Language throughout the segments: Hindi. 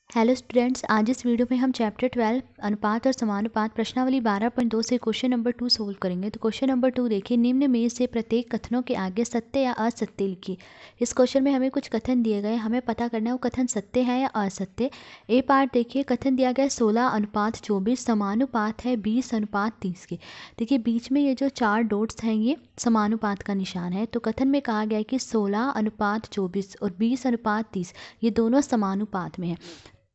हेलो स्टूडेंट्स, आज इस वीडियो में हम चैप्टर 12 अनुपात और समानुपात प्रश्नावली 12.2 से क्वेश्चन नंबर 2 सोल्व करेंगे। तो क्वेश्चन नंबर 2 देखिए, निम्न में से प्रत्येक कथनों के आगे सत्य या असत्य लिखिए। इस क्वेश्चन में हमें कुछ कथन दिए गए, हमें पता करना है वो कथन सत्य है या असत्य। ए पार्ट देखिए, कथन दिया गया 16:24 समानुपात है 20:30 के। देखिए बीच में ये जो 4 डॉट्स हैं ये समानुपात का निशान है। तो कथन में कहा गया है कि 16:24 और 20:30 ये दोनों समानुपात में है।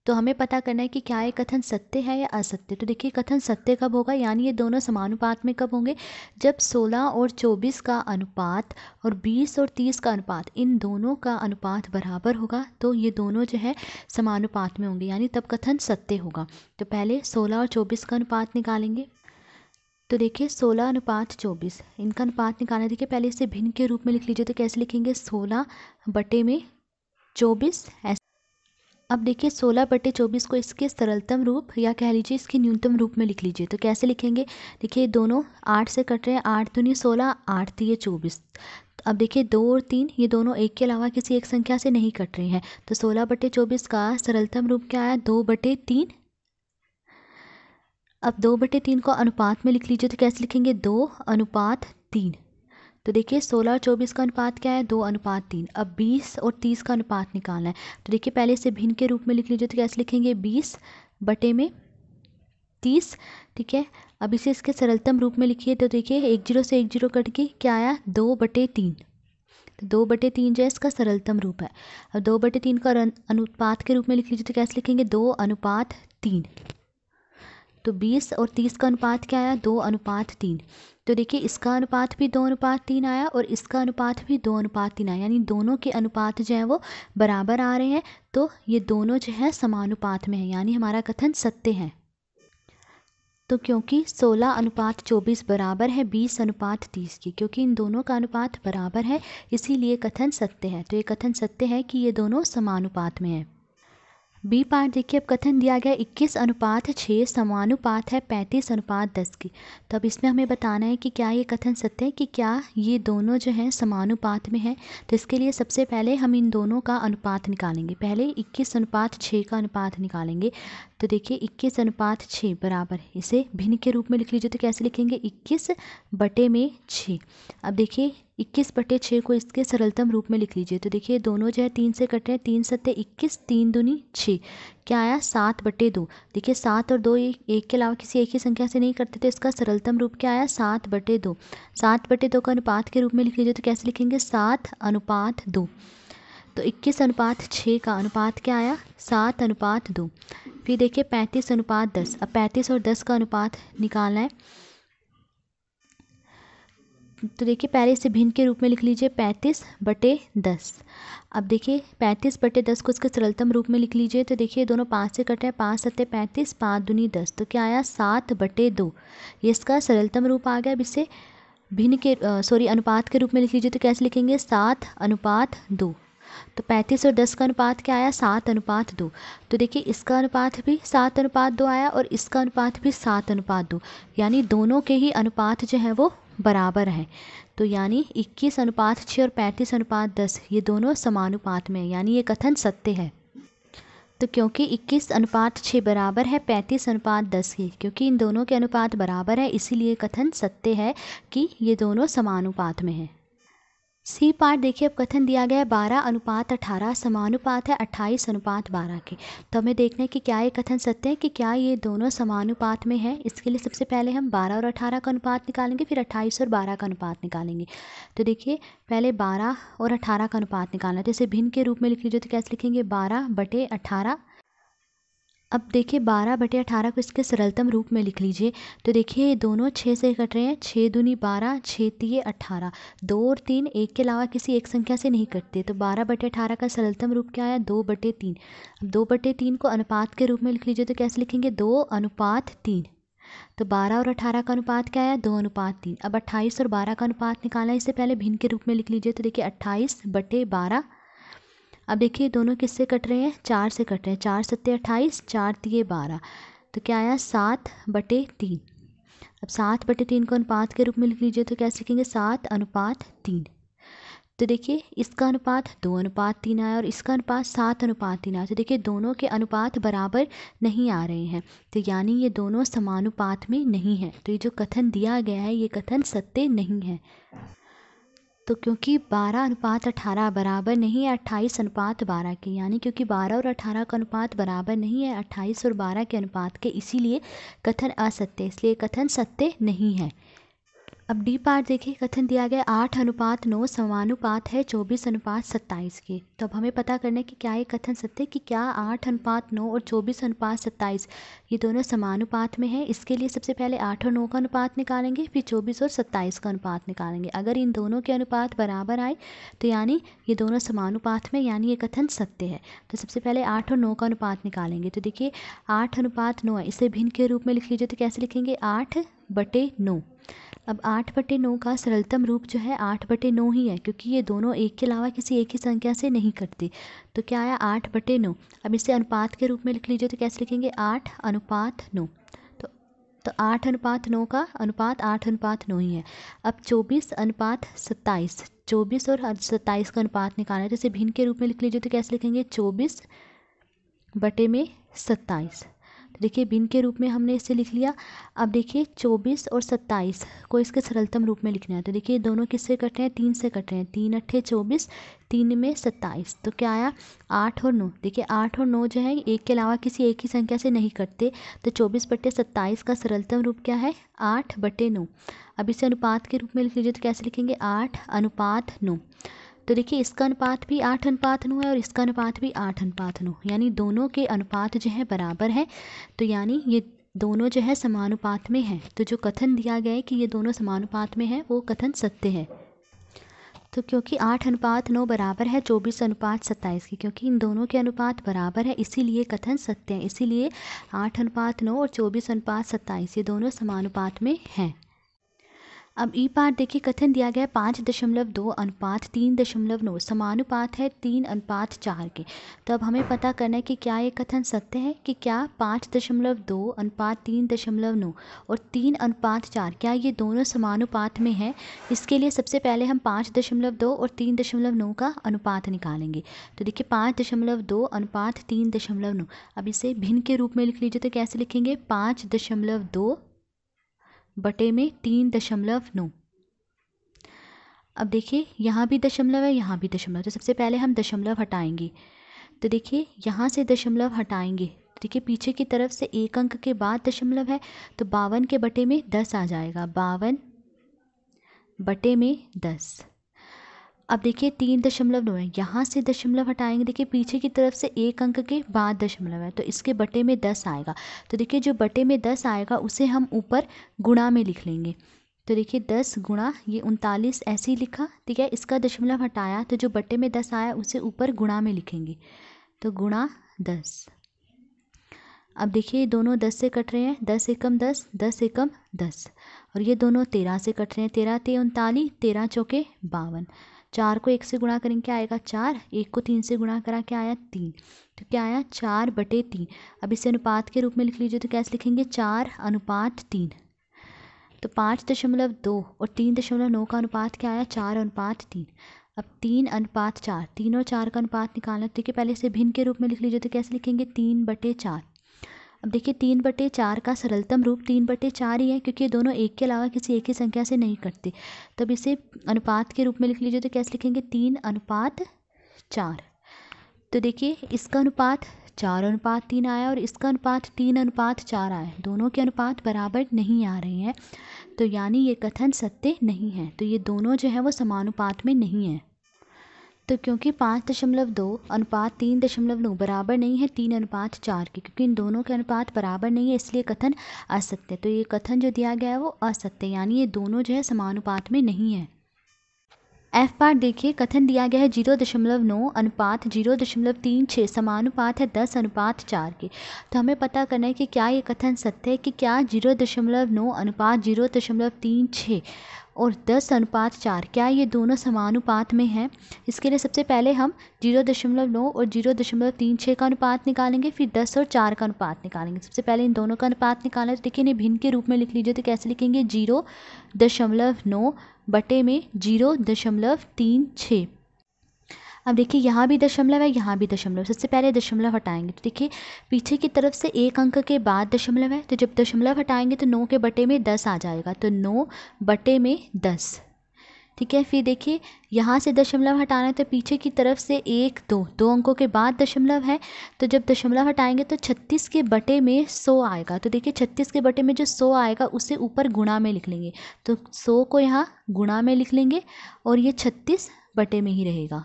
तो हमें पता करना है कि क्या ये कथन सत्य है या असत्य। तो देखिए कथन सत्य कब होगा, यानी ये दोनों समानुपात में कब होंगे, जब 16 और 24 का अनुपात और 20 और 30 का अनुपात, इन दोनों का अनुपात बराबर होगा तो ये दोनों जो है समानुपात में होंगे, यानी तब कथन सत्य होगा। तो पहले 16 और 24 का अनुपात निकालेंगे। तो देखिए 16:24 इनका अनुपात निकालना। देखिए पहले इसे भिन्न के रूप में लिख लीजिए। तो कैसे लिखेंगे, 16/24। अब देखिए 16/24 को इसके सरलतम रूप या कह लीजिए इसके न्यूनतम रूप में लिख लीजिए। तो कैसे लिखेंगे, देखिए दोनों 8 से कट रहे हैं, 8 दूनी 16, 8 तिये 24। अब देखिए 2 और 3 ये दोनों एक के अलावा किसी एक संख्या से नहीं कट रहे हैं। तो 16/24 का सरलतम रूप क्या है, 2/3। अब 2/3 को अनुपात में लिख लीजिए। तो कैसे लिखेंगे, 2:3। तो देखिए 16 और 24 का अनुपात क्या है, 2:3। अब 20 और 30 का अनुपात निकालना है। तो देखिए पहले इसे भिन्न के रूप में लिख लीजिए। तो कैसे लिखेंगे, 20/30। ठीक है, अब इसे इसके सरलतम रूप में लिखिए। तो देखिए 1 0 से 1 0 कट के क्या आया, 2/3। तो 2/3 जो है इसका सरलतम रूप है। अब 2/3 का अनुपात के रूप में लिख लीजिए। तो कैसे लिखेंगे, 2:3। तो 20 और 30 का अनुपात क्या आया, 2:3। तो देखिए इसका अनुपात भी 2:3 आया और इसका अनुपात भी 2:3 आया, यानी दोनों के अनुपात जो है वो बराबर आ रहे हैं। तो ये दोनों जो है समानुपात में है, यानी हमारा कथन सत्य है। तो क्योंकि 16:24 बराबर है 20:30 की, क्योंकि इन दोनों का अनुपात बराबर है इसीलिए कथन सत्य है। तो ये कथन सत्य है कि ये दोनों समानुपात में है। बी पार्ट देखिए, अब कथन दिया गया 21:6 समानुपात है 35:10 की। तो अब इसमें हमें बताना है कि क्या ये कथन सत्य है, कि क्या ये दोनों जो हैं समानुपात में है। तो इसके लिए सबसे पहले हम इन दोनों का अनुपात निकालेंगे। पहले 21:6 का अनुपात निकालेंगे। तो देखिए 21:6 बराबर, इसे भिन्न के रूप में लिख लीजिए। तो कैसे लिखेंगे, 21/6। अब देखिए 21/6 को इसके सरलतम रूप में लिख लीजिए। तो देखिए दोनों जो है 3 से कट रहे हैं, 3 सत्ते 21, 3 दूनी 6, क्या आया 7/2। देखिए 7 और 2 एक के अलावा किसी एक ही संख्या से नहीं करते, तो इसका सरलतम रूप क्या आया, 7/2। 7/2 का अनुपात के रूप में लिख लीजिए। तो कैसे लिखेंगे, 7:2। तो 21:6 का अनुपात क्या आया, 7:2। फिर देखिए 35:10। अब 35 और 10 का अनुपात निकालना है। तो देखिए पहले इसे भिन्न के रूप में लिख लीजिए, 35/10। अब देखिए 35/10 को इसके सरलतम रूप में लिख लीजिए। तो देखिए दोनों 5 से कट रहे हैं, 5 सत्ते 35, 5 दूनी 10, तो क्या आया 7/2। ये इसका सरलतम रूप आ गया। अब इसे भिन्न के अनुपात के रूप में लिख लीजिए। तो कैसे लिखेंगे, 7:2। तो 35 और 10 का अनुपात क्या आया, 7:2। तो देखिए इसका अनुपात भी 7:2 आया और इसका अनुपात भी 7:2, यानी दोनों के ही अनुपात जो है वो बराबर है। तो यानी 21:6 और 35:10 ये दोनों समानुपात में है, यानी ये कथन सत्य है। तो क्योंकि 21:6 बराबर है 35:10 के, क्योंकि इन दोनों के अनुपात बराबर है इसीलिए कथन सत्य है कि ये दोनों समानुपात में है। सी पार्ट देखिए, अब कथन दिया गया है 12:18 समानुपात है 28:12 के। तो हमें देखना है कि क्या ये कथन सत्य है, कि क्या ये दोनों समानुपात में है। इसके लिए सबसे पहले हम 12 और 18 का अनुपात निकालेंगे, फिर 28 और 12 का अनुपात निकालेंगे। तो देखिए पहले 12 और 18 का अनुपात निकालना है। तो इसे भिन्न के रूप में लिख लीजिए। तो कैसे लिखेंगे, 12/18। अब देखिए 12/18 को इसके सरलतम रूप में लिख लीजिए। तो देखिए ये दोनों 6 से कट रहे हैं, 6 दूनी 12, 6 तिये 18, 2 और 3 एक के अलावा किसी एक संख्या से नहीं कटते। तो 12/18 का सरलतम रूप क्या आया, 2/3। अब 2/3 को अनुपात के रूप में लिख लीजिए। तो कैसे लिखेंगे, 2:3। तो 12 और 18 का अनुपात क्या है, 2:3। अब 28 और 12 का अनुपात निकालना है, इससे पहले भिन्न के रूप में लिख लीजिए। तो देखिए 28/12। अब देखिए दोनों किससे कट रहे हैं, 4 से कट रहे हैं, 4 सत्ते 28, 4 तिये 12, तो क्या आया 7/3। अब 7/3 को अनुपात के रूप में लिख लीजिए। तो कैसे लिखेंगे, 7:3। तो देखिए इसका अनुपात 2:3 आया और इसका अनुपात 7:3 आया। तो देखिए दोनों के अनुपात बराबर नहीं आ रहे हैं, तो यानी ये दोनों समानुपात में नहीं है। तो ये जो कथन दिया गया है ये कथन सत्य नहीं है। तो क्योंकि 12:18 बराबर नहीं है 28:12 के, यानी क्योंकि 12 और 18 का अनुपात बराबर नहीं है 28 और 12 के अनुपात के, इसीलिए कथन असत्य, इसलिए कथन सत्य नहीं है। अब डी पार्ट देखिए, कथन दिया गया 8:9 समानुपात है 24:27 के। तो अब हमें पता करना है कि क्या ये कथन सत्य है, कि क्या 8:9 और 24:27 ये दोनों समानुपात में है। इसके लिए सबसे पहले 8 और 9 का अनुपात निकालेंगे, फिर 24 और 27 का अनुपात निकालेंगे। अगर इन दोनों के अनुपात बराबर आए तो यानी ये दोनों समानुपात में, यानी ये कथन सत्य है। तो सबसे पहले 8 और 9 का अनुपात निकालेंगे। तो देखिए 8:9 है, इसे भिन्न के रूप में लिख लीजिए। तो कैसे लिखेंगे, 8/9। अब 8/9 का सरलतम रूप जो है 8/9 ही है, क्योंकि ये दोनों एक के अलावा किसी एक ही संख्या से नहीं कटते। तो क्या आया, 8/9। अब इसे अनुपात के रूप में लिख लीजिए। तो कैसे लिखेंगे, 8:9। तो 8:9 का अनुपात 8:9 ही है। अब 24:27, 24 और 27 का अनुपात निकालना है, तो इसे भिन्न के रूप में लिख लीजिए। तो कैसे लिखेंगे, 24/27। तो देखिए भिन्न के रूप में हमने इसे लिख लिया। अब देखिए 24 और 27 को इसके सरलतम रूप में लिखना है। तो देखिए दोनों किससे कट रहे हैं, 3 से कट रहे हैं। 3 अट्ठे 24, 3 में 27। तो क्या आया, 8 और 9। देखिए 8 और 9 जो है एक के अलावा किसी एक ही संख्या से नहीं कटते। तो 24/27 का सरलतम रूप क्या है, 8/9। अब इसे अनुपात के रूप में लिख लीजिए। तो कैसे लिखेंगे, 8:9। तो देखिए इसका अनुपात भी 8:9 है और इसका अनुपात भी 8:9, यानी दोनों के अनुपात जो है बराबर है। तो यानी ये दोनों जो है समानुपात में है। तो जो कथन दिया गया है कि ये दोनों समानुपात में है वो कथन सत्य है। तो क्योंकि 8:9 बराबर है 24:27 की, क्योंकि इन दोनों के अनुपात बराबर है इसीलिए कथन सत्य है। इसीलिए 8:9 और 24:27 ये दोनों समानुपात में हैं। अब ई पार्ट देखिए, कथन दिया गया है 5.2:3.9 समानुपात है 3:4 के। तो अब हमें पता करना है कि क्या ये कथन सत्य है, कि क्या 5.2:3.9 और 3:4 क्या ये दोनों समानुपात में है। इसके लिए सबसे पहले हम 5.2 और 3.9 का अनुपात निकालेंगे। तो देखिए 5.2:3.9। अब इसे भिन्न के रूप में लिख लीजिए। तो कैसे लिखेंगे, 5.2 बटे में 3.9। अब देखिए यहाँ भी दशमलव है, यहाँ भी दशमलव। तो सबसे पहले हम दशमलव हटाएंगे। तो देखिए यहाँ से दशमलव हटाएंगे, देखिए पीछे की तरफ से एक अंक के बाद दशमलव है, तो 52 के बटे में 10 आ जाएगा, 52 बटे में 10। अब देखिए 3.9 है, यहाँ से दशमलव हटाएंगे, देखिए पीछे की तरफ से एक अंक के बाद दशमलव है, तो इसके बटे में 10 आएगा। तो देखिए जो बटे में 10 आएगा उसे हम ऊपर गुणा में लिख लेंगे। तो देखिए 10 गुणा ये 39 ऐसे ही लिखा, ठीक है। इसका दशमलव हटाया तो जो बटे में 10 आया उसे ऊपर गुणा में लिखेंगे। तो गुणा 10। अब देखिए दोनों 10 से कट रहे हैं, 10 एकम 10, 10 एकम 10, और ये दोनों 13 से कट रहे हैं, 13 × 3 = 39, 13 चौके 52। 4 को 1 से गुणा करेंगे क्या आएगा, 4। 1 को 3 से गुणा करा क्या आया, 3। तो क्या आया, 4/3। अब इसे अनुपात के रूप में लिख लीजिए। तो कैसे लिखेंगे, 4:3। तो 5.2 और 3.9 का अनुपात क्या आया, 4:3। अब 3:4, 3 और 4 का अनुपात निकालना। ठीक है, पहले इसे भिन्न के रूप में लिख लीजिए। तो कैसे लिखेंगे, 3/4। अब देखिए 3/4 का सरलतम रूप 3/4 ही है, क्योंकि ये दोनों एक के अलावा किसी एक ही संख्या से नहीं कटते। तब इसे अनुपात के रूप में लिख लीजिए। तो कैसे लिखेंगे, 3:4। तो देखिए इसका अनुपात 4:3 आया और इसका अनुपात 3:4 आया, दोनों के अनुपात बराबर नहीं आ रहे हैं। तो यानी ये कथन सत्य नहीं है। तो ये दोनों जो है वो समानुपात में नहीं है। तो क्योंकि 5.2 अनुपात 3.9 बराबर नहीं है 3:4 के, क्योंकि इन दोनों के अनुपात बराबर नहीं है, इसलिए कथन असत्य। तो ये कथन जो दिया गया है वो असत्य, यानी ये दोनों जो है समानुपात में नहीं है। एफ पार्ट देखिए, कथन दिया गया है 0.9 अनुपात 0.36 समानुपात है 10:4 के। तो हमें पता करना है कि क्या ये कथन सत्य है, कि क्या 0.9 अनुपात 0.36 और 10:4, क्या ये दोनों समानुपात में हैं? इसके लिए सबसे पहले हम 0.9 और 0.36 का अनुपात निकालेंगे, फिर 10 और 4 का अनुपात निकालेंगे। सबसे पहले इन दोनों का अनुपात निकालना है, तो देखिए इन्हें भिन्न के रूप में लिख लीजिए। तो कैसे लिखेंगे? 0.9 बटे में 0.36। अब देखिए यहाँ भी दशमलव है, यहाँ भी दशमलव। सबसे पहले दशमलव हटाएंगे, तो देखिए पीछे की तरफ से एक अंक के बाद दशमलव है, तो जब दशमलव हटाएंगे तो 9 के बटे में 10 आ जाएगा, तो 9 बटे में 10। ठीक है, फिर देखिए यहाँ से दशमलव हटाना है, तो पीछे की तरफ से 1 2 अंकों के बाद दशमलव है, तो जब दशमलव हटाएंगे तो 36 के बटे में 100 आएगा। तो देखिए 36 के बटे में जो 100 आएगा उसे ऊपर गुणा में लिख लेंगे, तो 100 को यहाँ गुणा में लिख लेंगे और ये 36 बटे में ही रहेगा।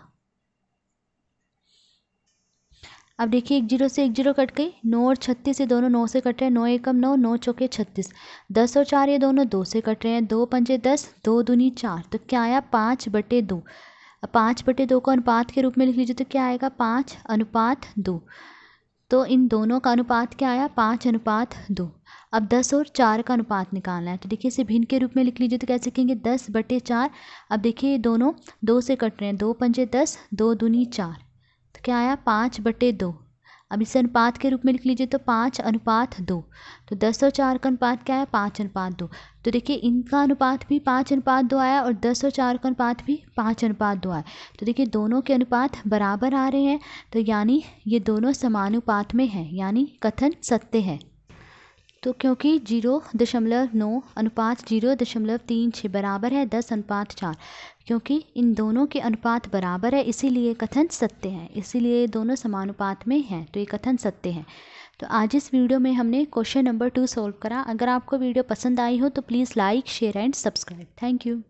अब देखिए 1 0 से 1 0 कट गई, 9 और 36 ये दोनों 9 से कट रहे हैं, 9 एकम 9, 9 चौके 36, 10 और 4 ये दोनों 2 से कट रहे हैं, 2 पंजे 10, 2 दूनी 4, तो क्या आया? 5/2। अब 5/2 को अनुपात के रूप में लिख लीजिए, तो क्या आएगा? 5:2। तो इन दोनों का अनुपात क्या आया? 5:2। अब 10 और 4 का अनुपात निकालना है, तो देखिए इसे भिन्न के रूप में लिख लीजिए। तो कैसे लिखेंगे? 10/4। अब देखिए ये दोनों 2 से कट रहे हैं, 2 पंजे 10, 2 दूनी 4, तो क्या आया? 5/2। अब इसे अनुपात के रूप में लिख लीजिए, तो 5:2। तो 10 और 4 का अनुपात क्या है? 5:2। तो देखिए इनका अनुपात भी 5:2 आया और 10 और 4 का अनुपात भी 5:2 आया। तो देखिए दोनों के अनुपात बराबर आ रहे हैं, तो यानी ये दोनों समानुपात में हैं, यानी कथन सत्य है। तो क्योंकि 0.9 अनुपात 0.36 बराबर है 10:4, क्योंकि इन दोनों के अनुपात बराबर है इसीलिए कथन सत्य है, इसीलिए दोनों समानुपात में हैं, तो ये कथन सत्य है। तो आज इस वीडियो में हमने क्वेश्चन नंबर 2 सॉल्व करा। अगर आपको वीडियो पसंद आई हो तो please like, share and subscribe. Thank you.